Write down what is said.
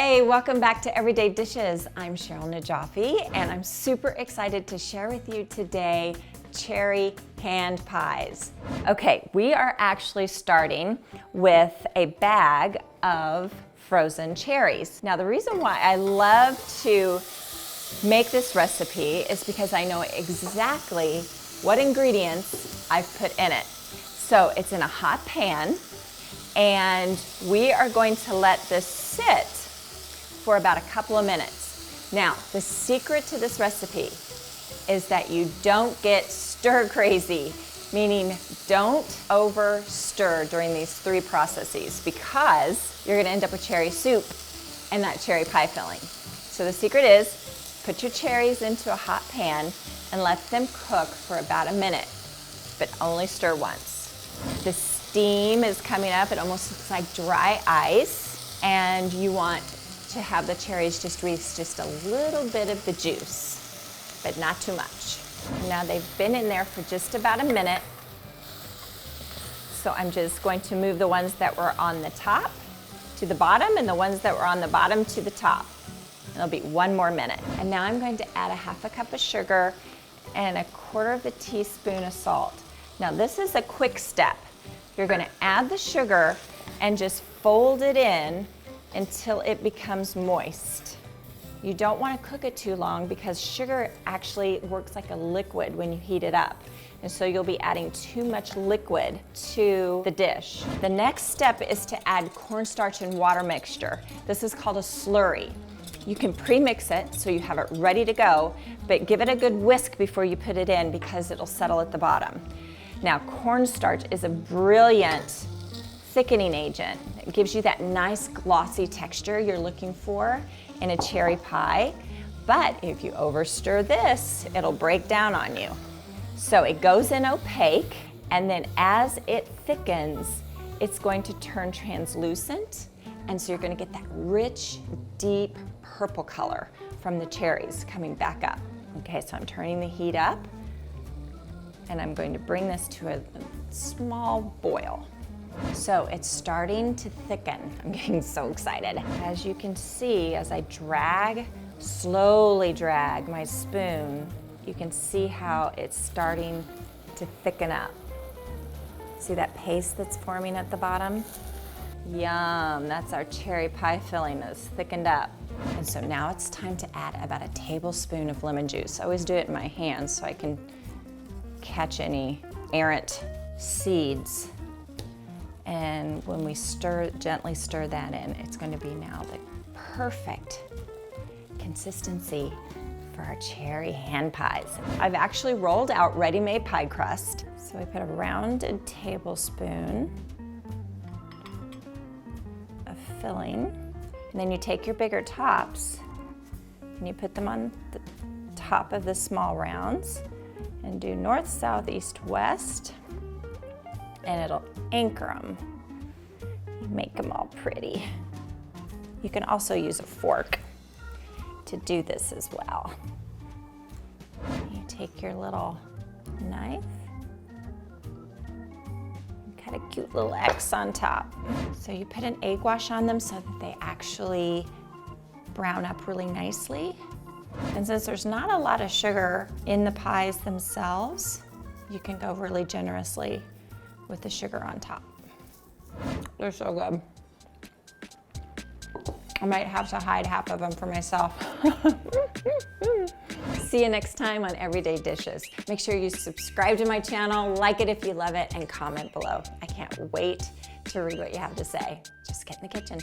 Hi, welcome back to Everyday Dishes. I'm Cheryl Najafi, and I'm super excited to share with you today cherry hand pies. Okay, we are actually starting with a bag of frozen cherries. Now, the reason why I love to make this recipe is because I know exactly what ingredients I've put in it. So it's in a hot pan, and we are going to let this sit for about a couple of minutes. Now, the secret to this recipe is that you don't get stir crazy, meaning don't over stir during these three processes, because you're gonna end up with cherry soup and that cherry pie filling. So the secret is put your cherries into a hot pan and let them cook for about a minute, but only stir once. The steam is coming up, it almost looks like dry ice, and you want to have the cherries just release just a little bit of the juice, but not too much. Now they've been in there for just about a minute, so I'm just going to move the ones that were on the top to the bottom and the ones that were on the bottom to the top. It'll be one more minute. And now I'm going to add a half a cup of sugar and a quarter of a teaspoon of salt. Now this is a quick step. You're going to add the sugar and just fold it in until it becomes moist. You don't want to cook it too long because sugar actually works like a liquid when you heat it up. And so you'll be adding too much liquid to the dish. The next step is to add cornstarch and water mixture. This is called a slurry. You can pre-mix it so you have it ready to go, but give it a good whisk before you put it in because it'll settle at the bottom. Now, cornstarch is a brilliant thickening agent. It gives you that nice glossy texture you're looking for in a cherry pie, but if you overstir this, it'll break down on you. So it goes in opaque, and then as it thickens, it's going to turn translucent, and so you're gonna get that rich, deep purple color from the cherries coming back up. Okay, so I'm turning the heat up, and I'm going to bring this to a small boil. So it's starting to thicken. I'm getting so excited. As you can see, as I slowly drag my spoon, you can see how it's starting to thicken up. See that paste that's forming at the bottom? Yum, that's our cherry pie filling that's thickened up. And so now it's time to add about a tablespoon of lemon juice. I always do it in my hands so I can catch any errant seeds. And when we gently stir that in, it's going to be now the perfect consistency for our cherry hand pies. I've actually rolled out ready-made pie crust. So I put a rounded tablespoon of filling. And then you take your bigger tops and you put them on the top of the small rounds and do north, south, east, west. And it'll anchor them, make them all pretty. You can also use a fork to do this as well. You take your little knife and cut a cute little X on top. So you put an egg wash on them so that they actually brown up really nicely. And since there's not a lot of sugar in the pies themselves, you can go really generously with the sugar on top. They're so good. I might have to hide half of them for myself. See you next time on Everyday Dishes. Make sure you subscribe to my channel, like it if you love it, and comment below. I can't wait to read what you have to say. Just get in the kitchen.